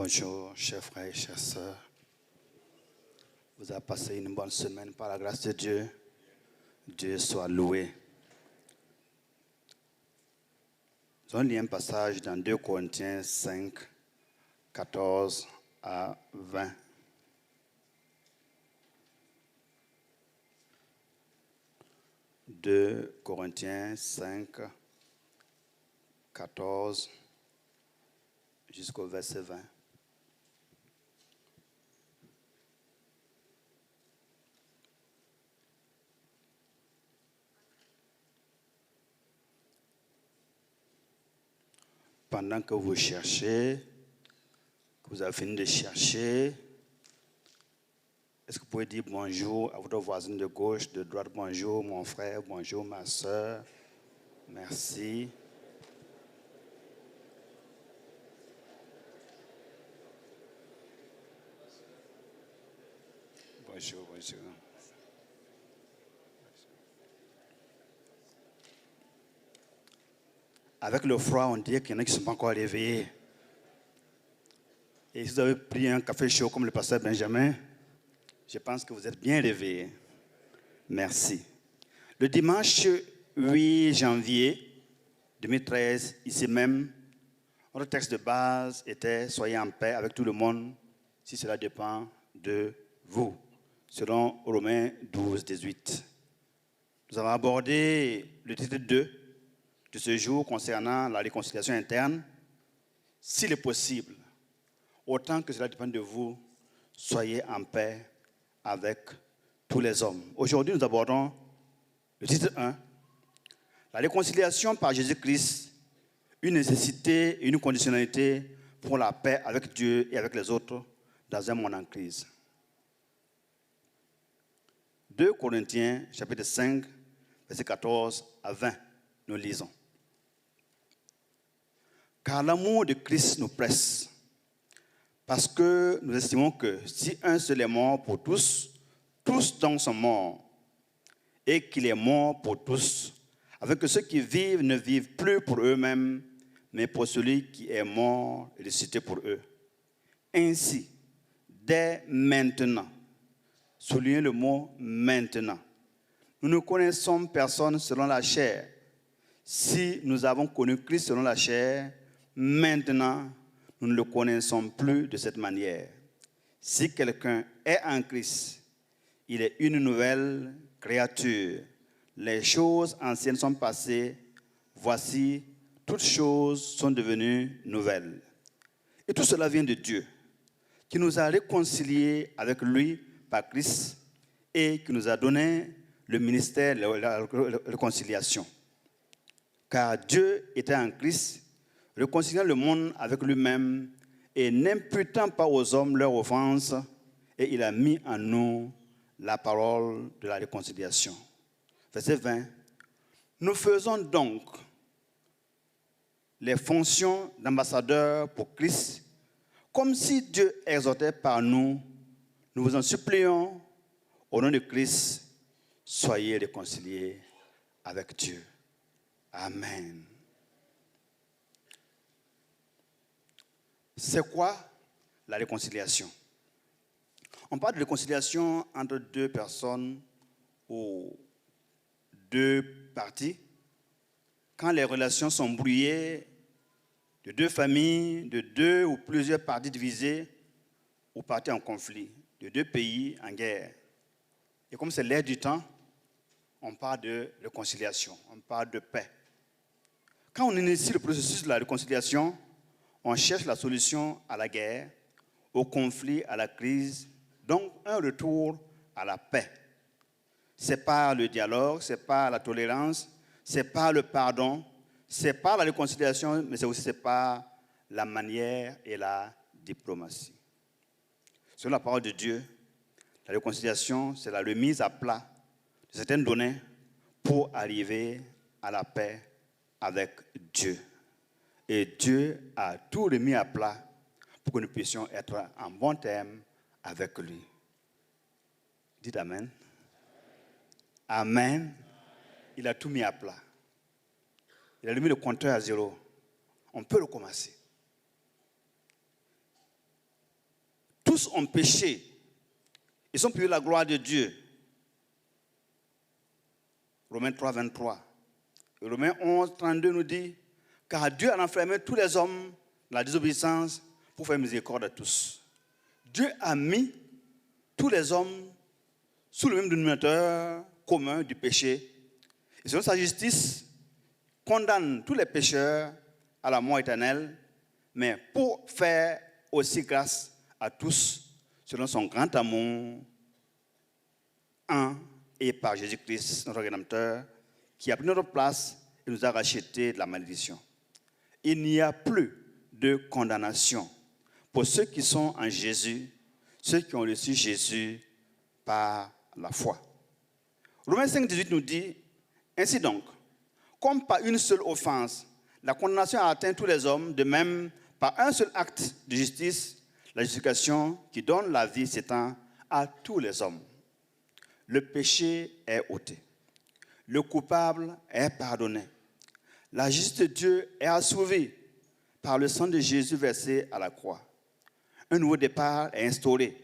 Bonjour, chers frères et chères sœurs. Vous avez passé une bonne semaine par la grâce de Dieu. Dieu soit loué. Nous allons lire un passage dans 2 Corinthiens 5, 14 à 20. « 2 Corinthiens 5, 14 jusqu'au verset 20. Pendant que vous cherchez, que vous avez fini de chercher, est-ce que vous pouvez dire bonjour à votre voisine de gauche, de droite, bonjour mon frère, bonjour ma soeur, merci. Bonjour, bonjour. Avec le froid, on dirait qu'il y en a qui ne sont pas encore réveillés. Et si vous avez pris un café chaud comme le pasteur Benjamin, je pense que vous êtes bien réveillés. Merci. Le dimanche 8 janvier 2013, ici même, notre texte de base était « Soyez en paix avec tout le monde, si cela dépend de vous », selon Romains 12, 18. Nous avons abordé le titre 2 de ce jour concernant la réconciliation interne. S'il est possible, autant que cela dépend de vous, soyez en paix avec tous les hommes. Aujourd'hui, nous abordons le titre 1, la réconciliation par Jésus-Christ, une nécessité et une conditionnalité pour la paix avec Dieu et avec les autres dans un monde en crise. 2 Corinthiens, chapitre 5, verset 14 à 20, nous lisons. Car l'amour de Christ nous presse, parce que nous estimons que si un seul est mort pour tous, tous donc sont morts, et qu'il est mort pour tous, afin que ceux qui vivent ne vivent plus pour eux-mêmes, mais pour celui qui est mort et ressuscité pour eux. Ainsi, dès maintenant, soulignez le mot maintenant, nous ne connaissons personne selon la chair. Si nous avons connu Christ selon la chair, maintenant, nous ne le connaissons plus de cette manière. Si quelqu'un est en Christ, il est une nouvelle créature. Les choses anciennes sont passées. Voici, toutes choses sont devenues nouvelles. Et tout cela vient de Dieu, qui nous a réconciliés avec lui par Christ et qui nous a donné le ministère de la réconciliation. Car Dieu était en Christ, réconciliant le monde avec lui-même et n'imputant pas aux hommes leurs offenses, et il a mis en nous la parole de la réconciliation. Verset 20. Nous faisons donc les fonctions d'ambassadeurs pour Christ, comme si Dieu exhortait par nous. Nous vous en supplions, au nom de Christ, soyez réconciliés avec Dieu. Amen. C'est quoi la réconciliation? On parle de réconciliation entre deux personnes ou deux parties quand les relations sont brouillées, de deux familles, de deux ou plusieurs parties divisées ou parties en conflit, de deux pays en guerre. Et comme c'est l'ère du temps, on parle de réconciliation, on parle de paix. Quand on initie le processus de la réconciliation, on cherche la solution à la guerre, au conflit, à la crise, donc un retour à la paix. C'est par le dialogue, c'est par la tolérance, c'est par le pardon, c'est par la réconciliation, mais c'est aussi par la manière et la diplomatie. Selon la parole de Dieu, la réconciliation, c'est la remise à plat de certaines données pour arriver à la paix avec Dieu. Et Dieu a tout remis à plat pour que nous puissions être en bon terme avec lui. Dites Amen. Amen. Il a tout mis à plat. Il a remis le compteur à zéro. On peut recommencer. tous ont péché. Ils sont privés de la gloire de Dieu. Romains 3, 23. Et Romains 11, 32 nous dit, car Dieu a enfermé tous les hommes dans la désobéissance pour faire miséricorde à tous. Dieu a mis tous les hommes sous le même dénominateur commun du péché. Et selon sa justice, condamne tous les pécheurs à la mort éternelle, mais pour faire aussi grâce à tous, selon son grand amour, en et par Jésus-Christ, notre Rédempteur, qui a pris notre place et nous a rachetés de la malédiction. Il n'y a plus de condamnation pour ceux qui sont en Jésus, ceux qui ont reçu Jésus par la foi. Romains 5, 18 nous dit, ainsi donc, comme par une seule offense, la condamnation a atteint tous les hommes, de même, par un seul acte de justice, la justification qui donne la vie s'étend à tous les hommes. Le péché est ôté. Le coupable est pardonné. La justice de Dieu est assouvie par le sang de Jésus versé à la croix. Un nouveau départ est instauré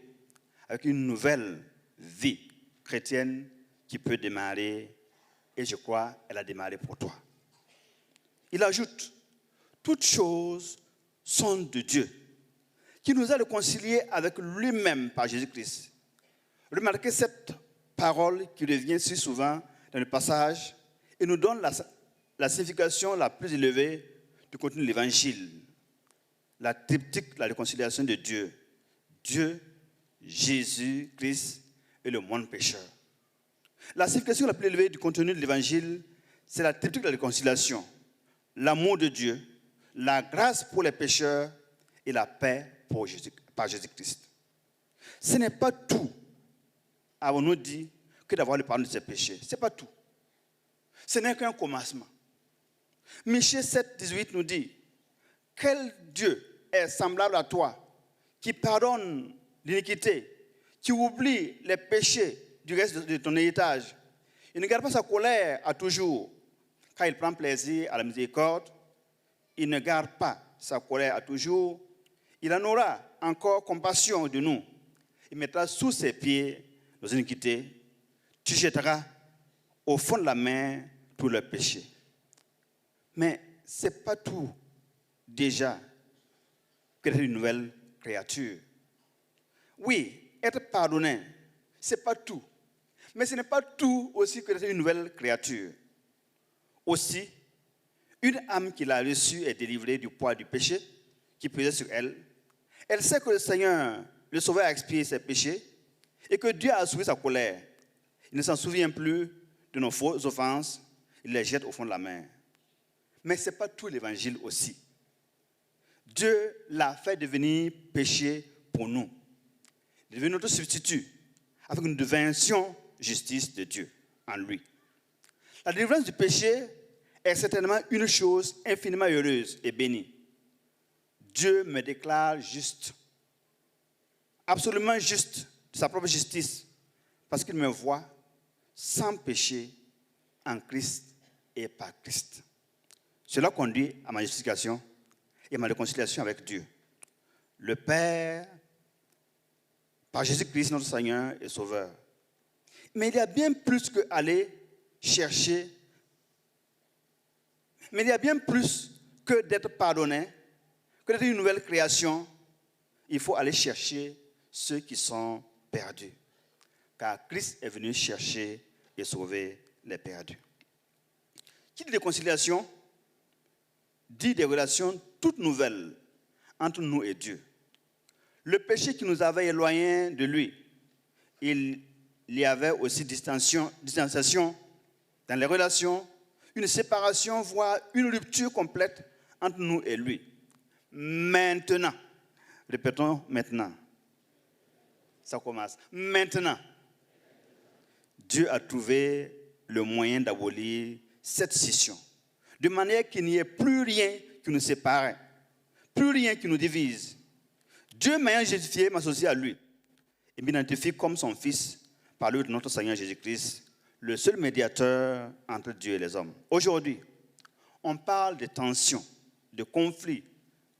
avec une nouvelle vie chrétienne qui peut démarrer, et je crois qu'elle a démarré pour toi. Il ajoute, toutes choses sont de Dieu, qui nous a réconciliés avec lui-même par Jésus-Christ. Remarquez cette parole qui revient si souvent dans le passage et nous donne la signification la plus élevée du contenu de l'Évangile. La triptyque de la réconciliation de Dieu. Dieu, Jésus, Christ et le monde pécheur. La signification la plus élevée du contenu de l'Évangile, c'est la triptyque de la réconciliation. L'amour de Dieu, la grâce pour les pécheurs et la paix par Jésus-Christ. Ce n'est pas tout, avons-nous dit, que d'avoir le pardon de ses péchés. Ce n'est pas tout. Ce n'est qu'un commencement. Michée 7, 18 nous dit, quel Dieu est semblable à toi, qui pardonne l'iniquité, qui oublie les péchés du reste de ton héritage. Il ne garde pas sa colère à toujours, car il prend plaisir à la miséricorde. Il ne garde pas sa colère à toujours. Il en aura encore compassion de nous. Il mettra sous ses pieds nos iniquités. Tu jetteras au fond de la mer tous leurs péchés. Mais ce n'est pas tout déjà que d'être une nouvelle créature. Oui, être pardonné, ce n'est pas tout. Mais ce n'est pas tout aussi que d'être une nouvelle créature. Aussi, une âme qu'il a reçue est délivrée du poids du péché qui pesait sur elle. Elle sait que le Seigneur, le Sauveur, a expié ses péchés et que Dieu a assouvi sa colère. Il ne s'en souvient plus de nos fausses offenses. Il les jette au fond de la mer. Mais ce n'est pas tout l'évangile aussi. Dieu l'a fait devenir péché pour nous. Il est devenu notre substitut, afin que nous devenions justice de Dieu en lui. La délivrance du péché est certainement une chose infiniment heureuse et bénie. Dieu me déclare juste, absolument juste, de sa propre justice, parce qu'il me voit sans péché en Christ et par Christ. Cela conduit à ma justification et à ma réconciliation avec Dieu. Le Père, par Jésus-Christ, notre Seigneur et Sauveur. Mais il y a bien plus que aller chercher, mais il y a bien plus que d'être pardonné, que d'être une nouvelle création. Il faut aller chercher ceux qui sont perdus. Car Christ est venu chercher et sauver les perdus. Qui dit réconciliation dit des relations toutes nouvelles entre nous et Dieu. Le péché qui nous avait éloignés de lui, il y avait aussi distanciation dans les relations, une séparation, voire une rupture complète entre nous et lui. Maintenant, répétons maintenant, ça commence. Maintenant, Dieu a trouvé le moyen d'abolir cette scission, de manière qu'il n'y ait plus rien qui nous sépare, plus rien qui nous divise. Dieu m'ayant justifié m'associe à lui et m'identifie comme son fils par le de notre Seigneur Jésus-Christ, le seul médiateur entre Dieu et les hommes. Aujourd'hui, on parle de tensions, de conflits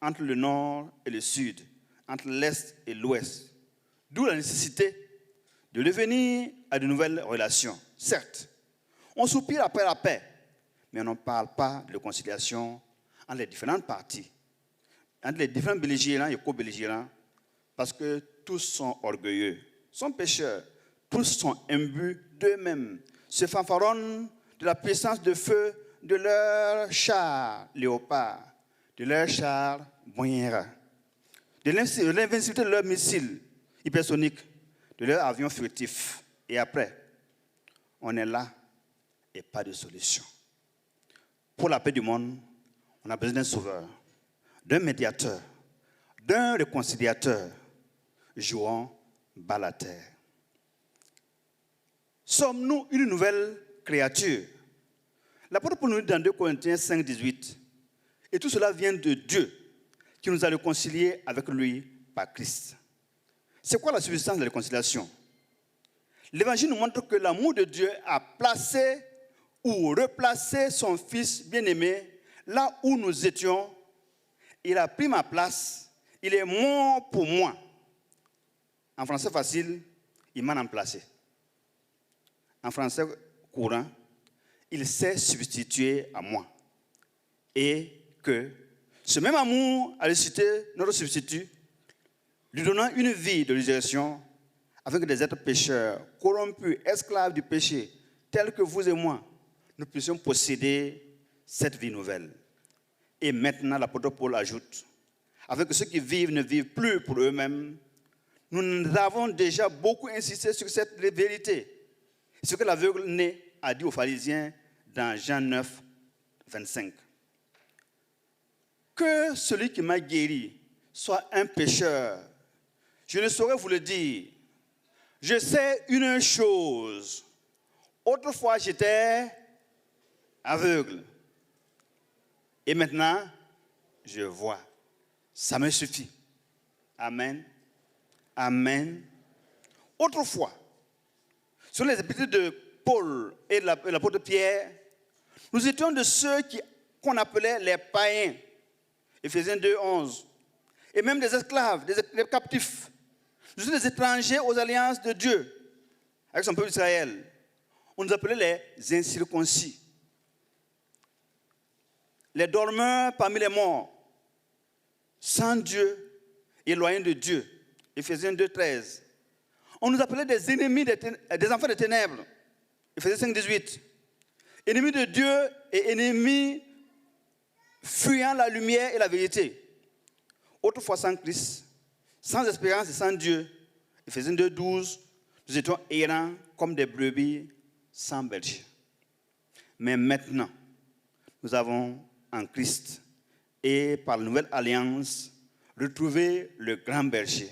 entre le nord et le sud, entre l'est et l'ouest. D'où la nécessité de revenir à de nouvelles relations. Certes, on soupire après la paix, mais on ne parle pas de réconciliation entre les différentes parties, entre les différents belligérants et co-belligérants, parce que tous sont orgueilleux, sont pécheurs, tous sont imbus d'eux-mêmes, se fanfaronnent de la puissance de feu de leurs chars léopards, de leurs chars moyens, de l'invincibilité de leurs missiles hypersoniques, de leurs avions furtifs. Et après, on est là et pas de solution. Pour la paix du monde, on a besoin d'un sauveur, d'un médiateur, d'un réconciliateur. Jouons bas la terre. Sommes-nous une nouvelle créature? L'apôtre Paul nous dit dans 2 Corinthiens 5, 18, et tout cela vient de Dieu qui nous a réconciliés avec lui par Christ. C'est quoi la substance de la réconciliation? L'Évangile nous montre que l'amour de Dieu a placé ou replacé son Fils bien-aimé là où nous étions. Il a pris ma place, il est mort pour moi. En français facile, il m'a remplacé. En français courant, il s'est substitué à moi. Et que ce même amour a ressuscité notre substitut, lui donnant une vie de résurrection, afin que des êtres pécheurs, corrompus, esclaves du péché, tels que vous et moi, nous puissions posséder cette vie nouvelle. Et maintenant, l'apôtre Paul ajoute, afin que ceux qui vivent ne vivent plus pour eux-mêmes. Nous avons déjà beaucoup insisté sur cette vérité. Ce que l'aveugle né a dit aux pharisiens dans Jean 9, 25. Que celui qui m'a guéri soit un pécheur, je ne saurais vous le dire. Je sais une chose. Autrefois, j'étais aveugle. Et maintenant, je vois. Ça me suffit. Amen. Amen. Autrefois, sur les épîtres de Paul et de l'apôtre Pierre, nous étions de ceux qu'on appelait les païens. Éphésiens 2, 11. Et même des esclaves, des captifs. Nous étions des étrangers aux alliances de Dieu avec son peuple Israël. On nous appelait les incirconcis. Les dormeurs parmi les morts, sans Dieu, éloignés de Dieu. Éphésiens 2, 13. On nous appelait des ennemis, des enfants des ténèbres. Éphésiens 5, 18. Ennemis de Dieu et ennemis fuyant la lumière et la vérité. Autrefois sans Christ, sans espérance et sans Dieu. Éphésiens 2, 12. Nous étions errants comme des brebis sans berger. Mais maintenant, nous avons en Christ et par la nouvelle alliance retrouvé le grand berger,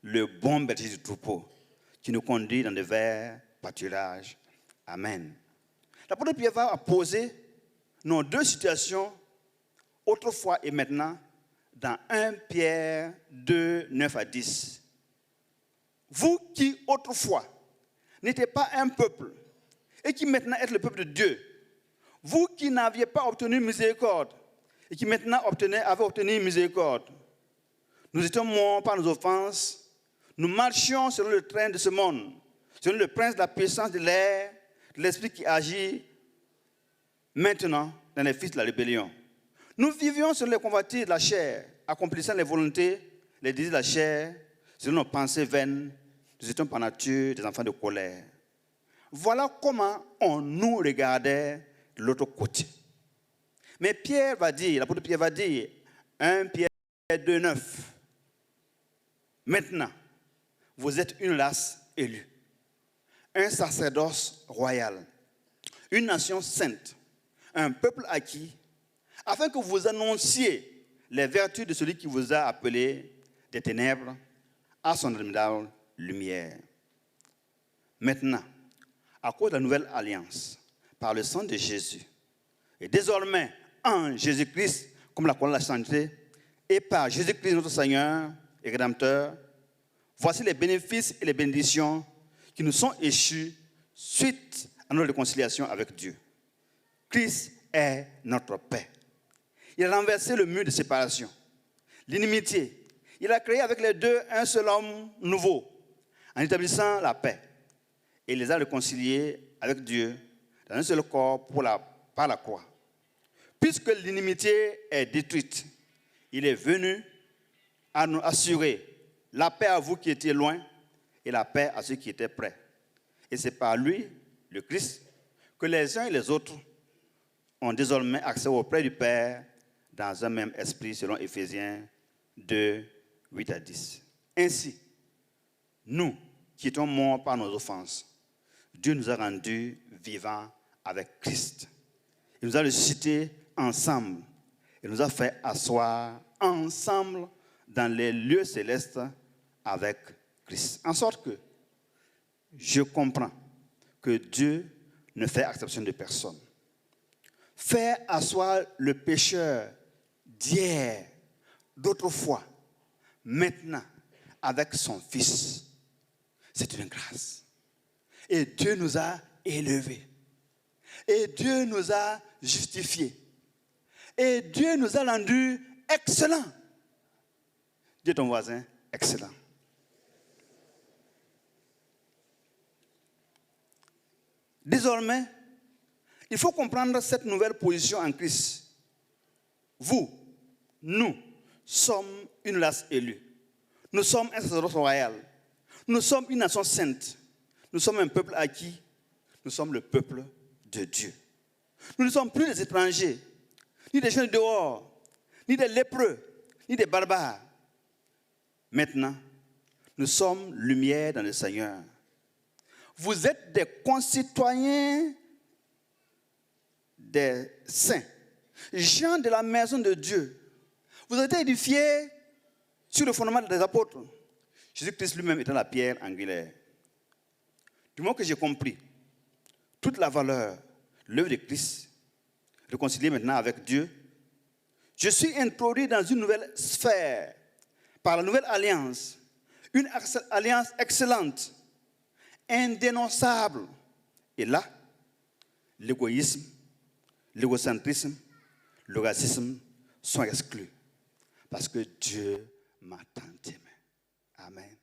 le bon berger du troupeau, qui nous conduit dans de verts pâturages. Amen. L'apôtre Pierre va poser nos deux situations, autrefois et maintenant, dans 1 Pierre 2, 9 à 10. Vous qui autrefois n'étiez pas un peuple et qui maintenant êtes le peuple de Dieu, vous qui n'aviez pas obtenu miséricorde et qui maintenant avez obtenu miséricorde, nous étions morts par nos offenses, nous marchions selon le train de ce monde, selon le prince de la puissance de l'air, de l'esprit qui agit maintenant dans les fils de la rébellion. Nous vivions selon les convoitises de la chair, accomplissant les volontés, les désirs de la chair, selon nos pensées vaines. Nous étions par nature des enfants de colère. Voilà comment on nous regardait de l'autre côté. Mais Pierre va dire, l'apôtre Pierre va dire, 1 Pierre 2, 9, maintenant, vous êtes une race élue, un sacerdoce royal, une nation sainte, un peuple acquis, afin que vous annonciez les vertus de celui qui vous a appelé des ténèbres à son admirable lumière. Maintenant, à cause de la nouvelle alliance, par le sang de Jésus, et désormais en Jésus-Christ, comme la colonne l'a chanté, et par Jésus-Christ notre Seigneur et Rédempteur, voici les bénéfices et les bénédictions qui nous sont échus suite à notre réconciliation avec Dieu. Christ est notre paix. Il a renversé le mur de séparation, l'inimitié. Il a créé avec les deux un seul homme nouveau, en établissant la paix. Et les a réconciliés avec Dieu dans un seul corps par la croix. Puisque l'inimitié est détruite, il est venu à nous assurer la paix à vous qui étiez loin et la paix à ceux qui étaient près. Et c'est par lui, le Christ, que les uns et les autres ont désormais accès auprès du Père dans un même esprit, selon Éphésiens 2, 8 à 10. Ainsi, nous qui étions morts par nos offenses, Dieu nous a rendus vivants avec Christ. Il nous a ressuscités ensemble. Il nous a fait asseoir ensemble dans les lieux célestes avec Christ. En sorte que je comprends que Dieu ne fait exception de personne. Faire asseoir le pécheur d'hier, d'autrefois, maintenant, avec son Fils, c'est une grâce. Et Dieu nous a élevés. Et Dieu nous a justifiés. Et Dieu nous a rendus excellents. Dis ton voisin, excellent. Désormais, il faut comprendre cette nouvelle position en Christ. Vous, nous, sommes une race élue. Nous sommes un sacerdoce royal. Nous sommes une nation sainte. Nous sommes un peuple acquis. Nous sommes le peuple de Dieu. Nous ne sommes plus des étrangers, ni des gens de dehors, ni des lépreux, ni des barbares. Maintenant, nous sommes lumière dans le Seigneur. Vous êtes des concitoyens des saints, gens de la maison de Dieu. Vous avez été édifiés sur le fondement des apôtres. Jésus-Christ lui-même étant la pierre angulaire. Du moment que j'ai compris toute la valeur, l'œuvre de Christ, réconcilié maintenant avec Dieu, je suis introduit dans une nouvelle sphère par la nouvelle alliance, une alliance excellente, indénonçable. Et là, l'égoïsme, l'égocentrisme, le racisme sont exclus. Parce que Dieu m'a tant aimé. Amen.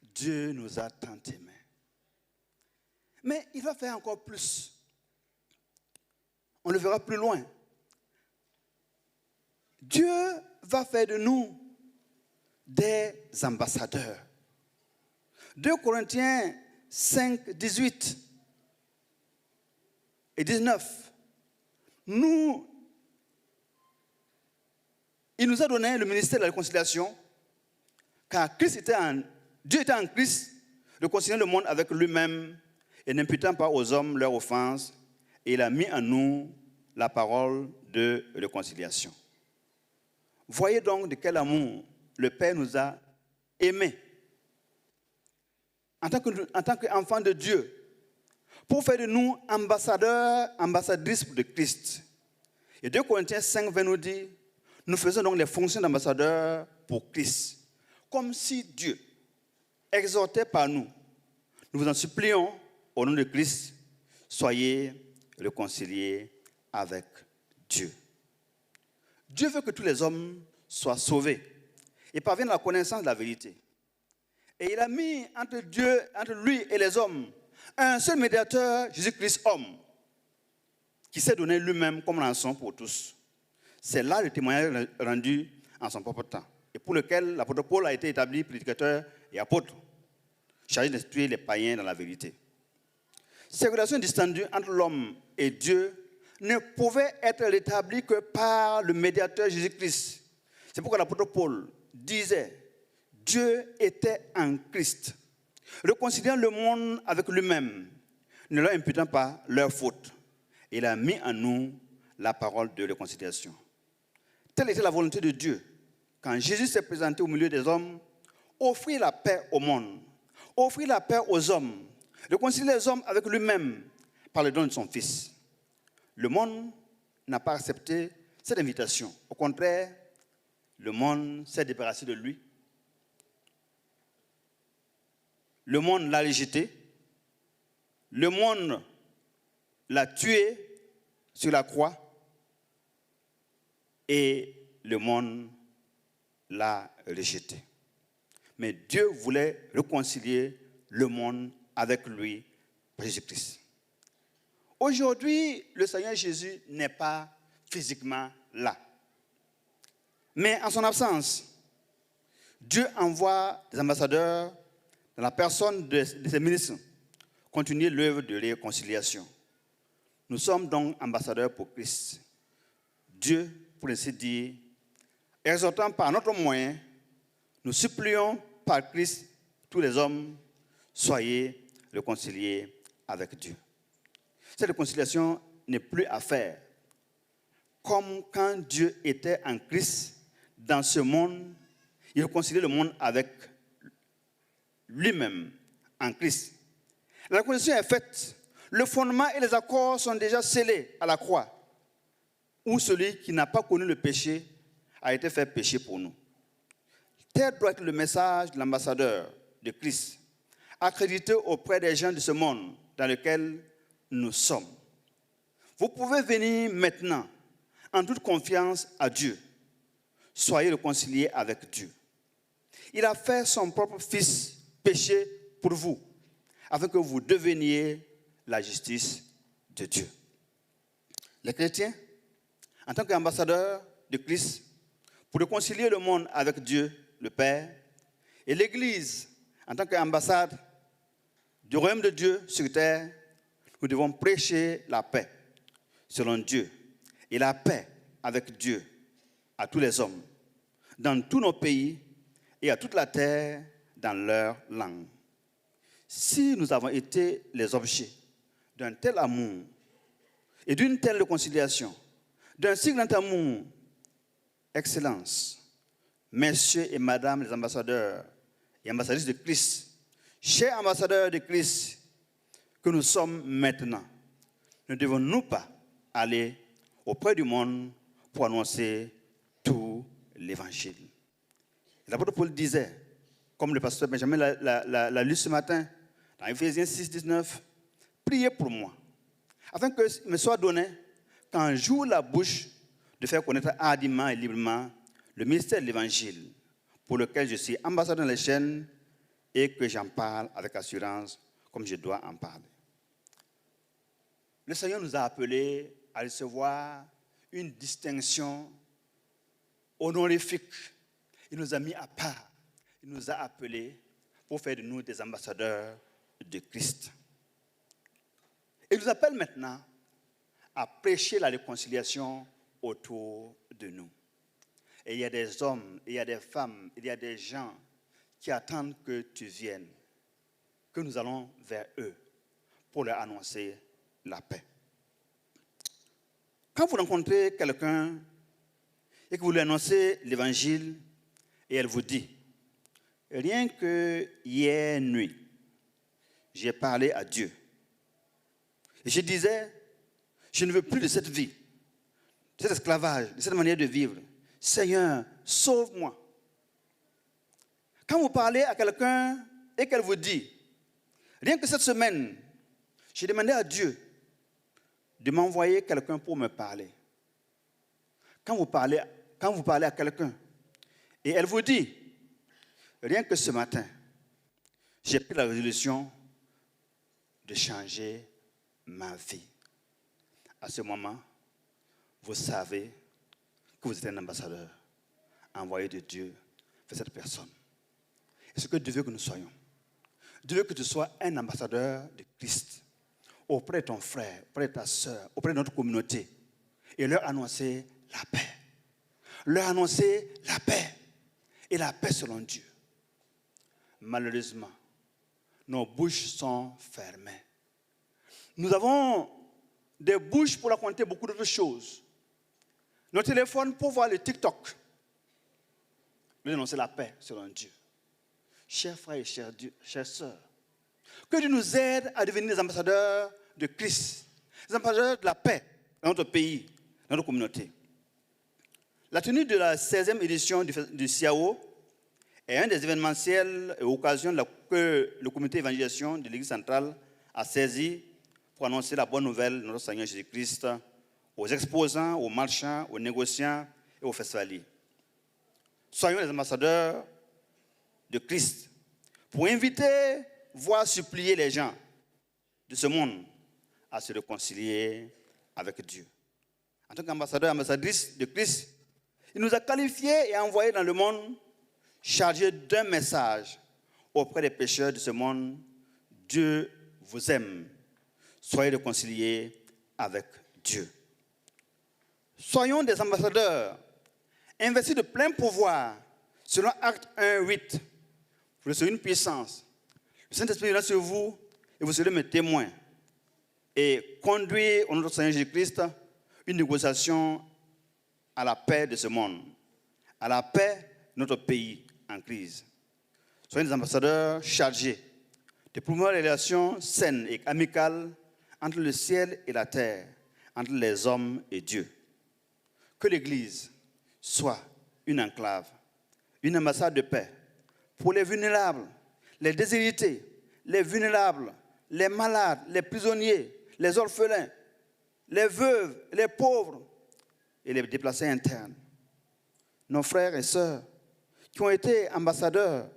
Dieu nous a tant aimés. Mais il va faire encore plus. On le verra plus loin. Dieu va faire de nous des ambassadeurs. 2 Corinthiens 5, 18 et 19. Il nous a donné le ministère de la réconciliation, car Dieu était en Christ, réconciliant le monde avec lui-même et n'imputant pas aux hommes leurs offenses, et il a mis en nous la parole de réconciliation. Voyez donc de quel amour le Père nous a aimés en tant qu'enfants de Dieu, pour faire de nous ambassadeurs, ambassadrices de Christ. Et 2 Corinthiens 5, 20 nous dit, nous faisons donc les fonctions d'ambassadeurs pour Christ, comme si Dieu exhortait par nous. Nous vous en supplions, au nom de Christ, soyez réconciliés avec Dieu. Dieu veut que tous les hommes soient sauvés et parviennent à la connaissance de la vérité. Et il a mis entre lui et les hommes, un seul médiateur, Jésus-Christ homme, qui s'est donné lui-même comme rançon pour tous. C'est là le témoignage rendu en son propre temps, et pour lequel l'apôtre Paul a été établi prédicateur et apôtre, chargé d'instruire les païens dans la vérité. Ces relations distendues entre l'homme et Dieu ne pouvaient être rétablies que par le médiateur Jésus-Christ. C'est pourquoi l'apôtre Paul disait, Dieu était en Christ, réconciliant le monde avec lui-même, ne leur imputant pas leurs fautes. Il a mis en nous la parole de réconciliation. Telle était la volonté de Dieu. Quand Jésus s'est présenté au milieu des hommes, offrir la paix au monde, offrir la paix aux hommes, réconcilier les hommes avec lui-même par le don de son Fils. Le monde n'a pas accepté cette invitation. Au contraire, le monde s'est débarrassé de lui. Le monde l'a rejeté. Le monde l'a tué sur la croix. Et le monde l'a rejeté. mais Dieu voulait réconcilier le monde avec lui, par Jésus-Christ. Aujourd'hui, le Seigneur Jésus n'est pas physiquement là. Mais en son absence, Dieu envoie des ambassadeurs dans la personne de ses ministres continuer l'œuvre de réconciliation. Nous sommes donc ambassadeurs pour Christ. Dieu, pour ainsi dire, exhortant par notre moyen, nous supplions par Christ tous les hommes, soyez réconciliés avec Dieu. Cette réconciliation n'est plus à faire comme quand Dieu était en Christ dans ce monde. Il réconciliait le monde avec lui-même en Christ. La réconciliation est faite. Le fondement et les accords sont déjà scellés à la croix, où celui qui n'a pas connu le péché a été fait péché pour nous. Tel doit être le message de l'ambassadeur de Christ, accrédité auprès des gens de ce monde dans lequel nous sommes. Vous pouvez venir maintenant en toute confiance à Dieu. Soyez réconciliés avec Dieu. Il a fait son propre Fils péché pour vous, afin que vous deveniez la justice de Dieu. Les chrétiens, en tant qu'ambassadeurs de Christ, pour réconcilier le monde avec Dieu, le Père, et l'Église, en tant qu'ambassade du royaume de Dieu sur terre, nous devons prêcher la paix selon Dieu et la paix avec Dieu à tous les hommes, dans tous nos pays et à toute la terre dans leur langue. Si nous avons été les objets d'un tel amour et d'une telle réconciliation, d'un si grand amour, Excellence, messieurs et madame les ambassadeurs et ambassadrices de Christ, chers ambassadeurs de Christ que nous sommes maintenant, ne devons-nous pas aller auprès du monde pour annoncer tout l'évangile? L'apôtre Paul disait, comme le pasteur Benjamin l'a lu ce matin, dans Éphésiens 6, 19, priez pour moi, afin qu'il me soit donné, quand j'ouvre la bouche, de faire connaître hardiment et librement le mystère de l'évangile, pour lequel je suis ambassadeur dans les chaînes et que j'en parle avec assurance, comme je dois en parler. Le Seigneur nous a appelés à recevoir une distinction honorifique. Il nous a mis à part. Il nous a appelés pour faire de nous des ambassadeurs de Christ. Il nous appelle maintenant à prêcher la réconciliation autour de nous. Et il y a des hommes, il y a des femmes, il y a des gens qui attendent que tu viennes, que nous allons vers eux pour leur annoncer la paix. Quand vous rencontrez quelqu'un et que vous lui annoncez l'évangile et elle vous dit, rien que hier nuit, j'ai parlé à Dieu. Et je disais, je ne veux plus de cette vie, de cet esclavage, de cette manière de vivre. Seigneur, sauve-moi. Quand vous parlez à quelqu'un et qu'elle vous dit, rien que cette semaine, j'ai demandé à Dieu de m'envoyer quelqu'un pour me parler. Quand vous parlez à quelqu'un et elle vous dit, rien que ce matin, j'ai pris la résolution de changer ma vie. À ce moment, vous savez que vous êtes un ambassadeur envoyé de Dieu vers cette personne. Et ce que Dieu veut que nous soyons. Dieu veut que tu sois un ambassadeur de Christ auprès de ton frère, auprès de ta soeur, auprès de notre communauté et leur annoncer la paix. Leur annoncer la paix et la paix selon Dieu. Malheureusement, nos bouches sont fermées. Nous avons des bouches pour raconter beaucoup d'autres choses. Nos téléphones pour voir le TikTok. Nous annoncer la paix selon Dieu. Chers frères et chères sœurs, que Dieu nous aide à devenir des ambassadeurs de Christ, des ambassadeurs de la paix dans notre pays, dans notre communauté. La tenue de la 16e édition du CIAO est un des événementiels et occasions que le comité d'évangélisation de l'Église centrale a saisi pour annoncer la bonne nouvelle de notre Seigneur Jésus-Christ aux exposants, aux marchands, aux négociants et aux festivaliers. Soyons les ambassadeurs de Christ pour inviter, voire supplier les gens de ce monde à se réconcilier avec Dieu. En tant qu'ambassadeur, ambassadrice de Christ, il nous a qualifiés et envoyés dans le monde chargés d'un message auprès des pécheurs de ce monde. Dieu vous aime. Soyez réconciliés avec Dieu. Soyons des ambassadeurs investis de plein pouvoir selon Actes 1:8. Vous recevez une puissance. Le Saint-Esprit viendra sur vous et vous serez mes témoins. Et conduire au nom de notre Seigneur Jésus-Christ une négociation à la paix de ce monde, à la paix de notre pays en crise. Soyez des ambassadeurs chargés de promouvoir les relations saines et amicales entre le ciel et la terre, entre les hommes et Dieu. Que l'Église soit une enclave, une ambassade de paix pour les vulnérables, les déshérités, les vulnérables, les malades, les prisonniers, les orphelins, les veuves, les pauvres et les déplacés internes. Nos frères et sœurs qui ont été ambassadeurs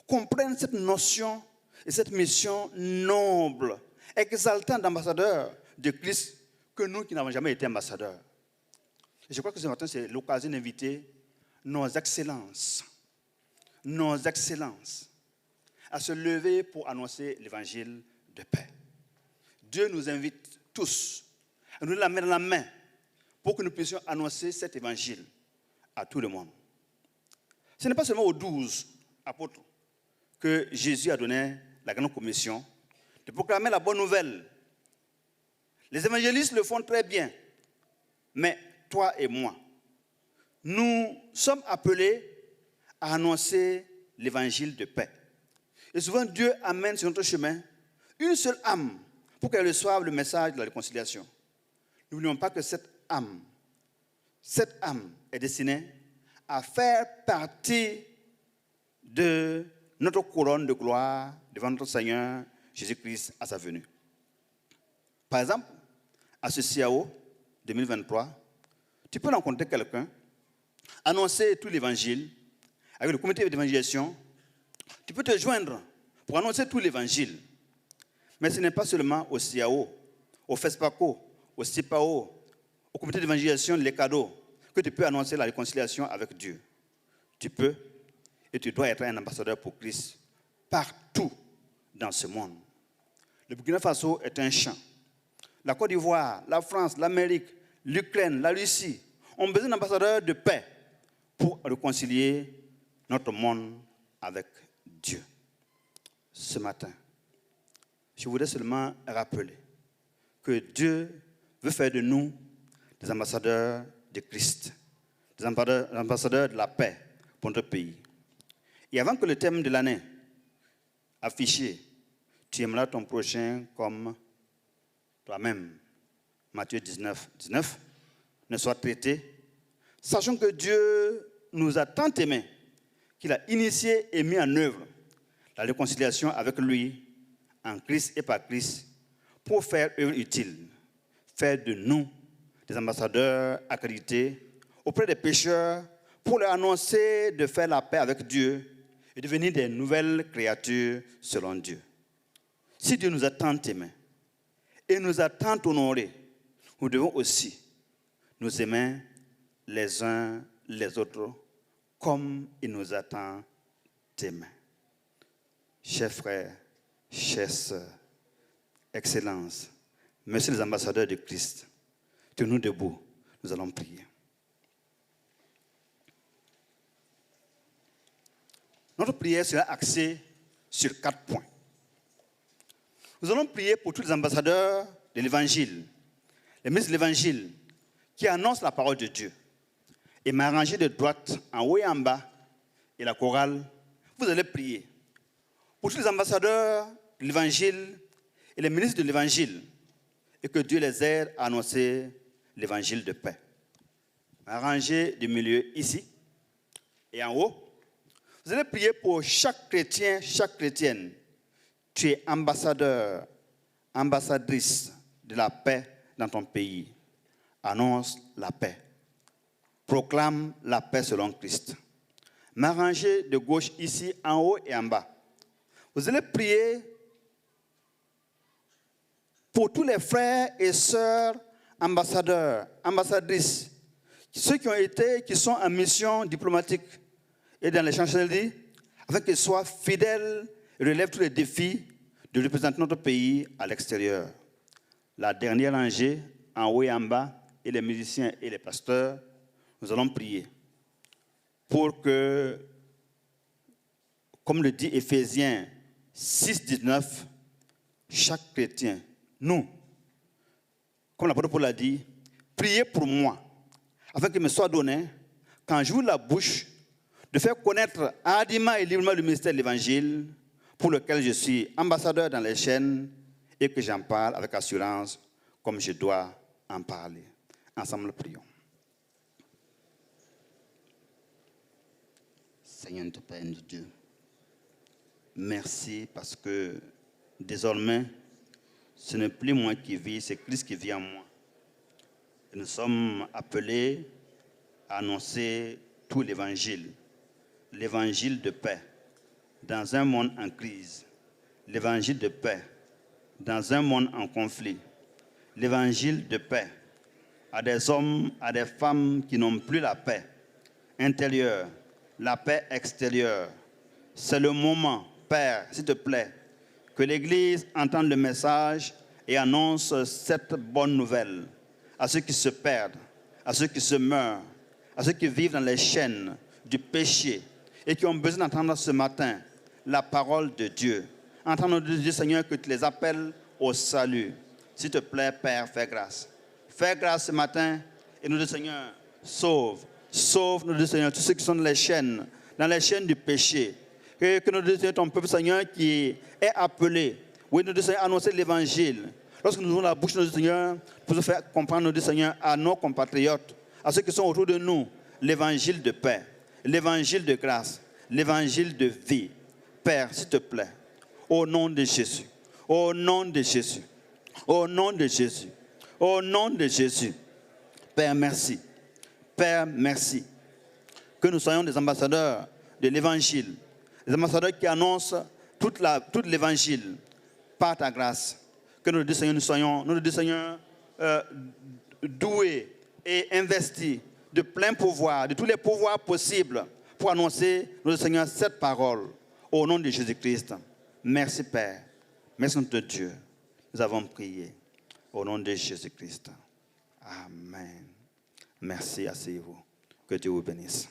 comprennent cette notion et cette mission noble, exaltante d'ambassadeurs de Christ que nous qui n'avons jamais été ambassadeurs. Et je crois que ce matin, c'est l'occasion d'inviter nos excellences à se lever pour annoncer l'évangile de paix. Dieu nous invite tous à nous la mettre dans la main pour que nous puissions annoncer cet évangile à tout le monde. Ce n'est pas seulement aux 12 apôtres que Jésus a donné la grande commission de proclamer la bonne nouvelle. Les évangélistes le font très bien, mais toi et moi, nous sommes appelés à annoncer l'évangile de paix. Et souvent, Dieu amène sur notre chemin une seule âme pour qu'elle reçoive le message de la réconciliation. N'oublions pas que cette âme est destinée à faire partie de notre couronne de gloire devant notre Seigneur Jésus-Christ à sa venue. Par exemple, à ce CAO 2023, tu peux rencontrer quelqu'un, annoncer tout l'évangile avec le comité d'évangélisation. Tu peux te joindre pour annoncer tout l'évangile. Mais ce n'est pas seulement au CAO, au FESPACO, au CIPAO, au comité d'évangélisation, les cadeaux, que tu peux annoncer la réconciliation avec Dieu. Tu peux et tu dois être un ambassadeur pour Christ partout dans ce monde. Le Burkina Faso est un champ. La Côte d'Ivoire, la France, l'Amérique, l'Ukraine, la Russie ont besoin d'ambassadeurs de paix pour réconcilier notre monde avec Dieu. Ce matin, je voudrais seulement rappeler que Dieu veut faire de nous des ambassadeurs de Christ, des ambassadeurs de la paix pour notre pays. Et avant que le thème de l'année affiché, tu aimeras ton prochain comme toi-même, Matthieu 19, ne soit traité, sachant que Dieu nous a tant aimés qu'il a initié et mis en œuvre la réconciliation avec lui en Christ et par Christ pour faire œuvre utile, faire de nous des ambassadeurs accrédités auprès des pécheurs pour leur annoncer de faire la paix avec Dieu et devenir des nouvelles créatures selon Dieu. Si Dieu nous a tant aimés et nous a tant honorés, nous devons aussi nous aimer les uns les autres comme il nous a tant aimés. Chers frères, chères sœurs, Excellences, messieurs les ambassadeurs de Christ, tenons-nous debout, nous allons prier. Notre prière sera axée sur 4 points. Nous allons prier pour tous les ambassadeurs de l'Évangile, les ministres de l'Évangile, qui annoncent la parole de Dieu. Et m'arranger de droite, en haut et en bas, et la chorale, vous allez prier pour tous les ambassadeurs de l'Évangile et les ministres de l'Évangile, et que Dieu les aide à annoncer l'Évangile de paix. M'arranger du milieu ici, et en haut, vous allez prier pour chaque chrétien, chaque chrétienne. Tu es ambassadeur, ambassadrice de la paix dans ton pays. Annonce la paix. Proclame la paix selon Christ. m'arranger de gauche ici, en haut et en bas. Vous allez prier pour tous les frères et sœurs ambassadeurs, ambassadrices, ceux qui sont en mission diplomatique et dans les chancelleries, afin qu'ils soient fidèles et relèvent tous les défis de représenter notre pays à l'extérieur. La dernière rangée, en haut et en bas, et les musiciens et les pasteurs, nous allons prier pour que, comme le dit Éphésiens 6, 19, chaque chrétien, nous, comme l'apôtre Paul a dit, priez pour moi, afin qu'il me soit donné, quand j'ouvre la bouche, de faire connaître hardiment et librement le mystère de l'Évangile, pour lequel je suis ambassadeur dans les chaînes et que j'en parle avec assurance, comme je dois en parler. Ensemble, prions. Seigneur notre Père, notre Dieu, merci parce que désormais, ce n'est plus moi qui vis, c'est Christ qui vit en moi. Et nous sommes appelés à annoncer tout l'évangile de paix dans un monde en crise, l'évangile de paix dans un monde en conflit, l'évangile de paix à des hommes, à des femmes qui n'ont plus la paix intérieure, la paix extérieure. C'est le moment, Père, s'il te plaît, que l'Église entende le message et annonce cette bonne nouvelle à ceux qui se perdent, à ceux qui se meurent, à ceux qui vivent dans les chaînes du péché et qui ont besoin d'entendre ce matin la parole de Dieu. Entendre de Dieu, Seigneur, que tu les appelles au salut. S'il te plaît, Père, fais grâce. Fais grâce ce matin et nous disons, Seigneur, sauve, nous disons, Seigneur, tous ceux qui sont dans les chaînes du péché. Que nous disons, ton peuple, Seigneur, qui est appelé. Oui, nous disons, Seigneur, annoncer l'évangile. Lorsque nous ouvrons la bouche, nous disons, Seigneur, pour nous faire comprendre, nous disons, Seigneur, à nos compatriotes, à ceux qui sont autour de nous, l'évangile de paix, l'évangile de grâce, l'évangile de vie. Père, s'il te plaît, au nom de Jésus, au nom de Jésus, au nom de Jésus, au nom de Jésus. Père, merci. Père, merci. Que nous soyons des ambassadeurs de l'évangile, des ambassadeurs qui annoncent tout l'évangile par ta grâce. Que nous soyons doués et investis de plein pouvoir, de tous les pouvoirs possibles pour annoncer, notre Seigneur, cette parole au nom de Jésus-Christ. Merci Père, merci notre Dieu. Nous avons prié au nom de Jésus-Christ. Amen. Merci, asseyez-vous. Que Dieu vous bénisse.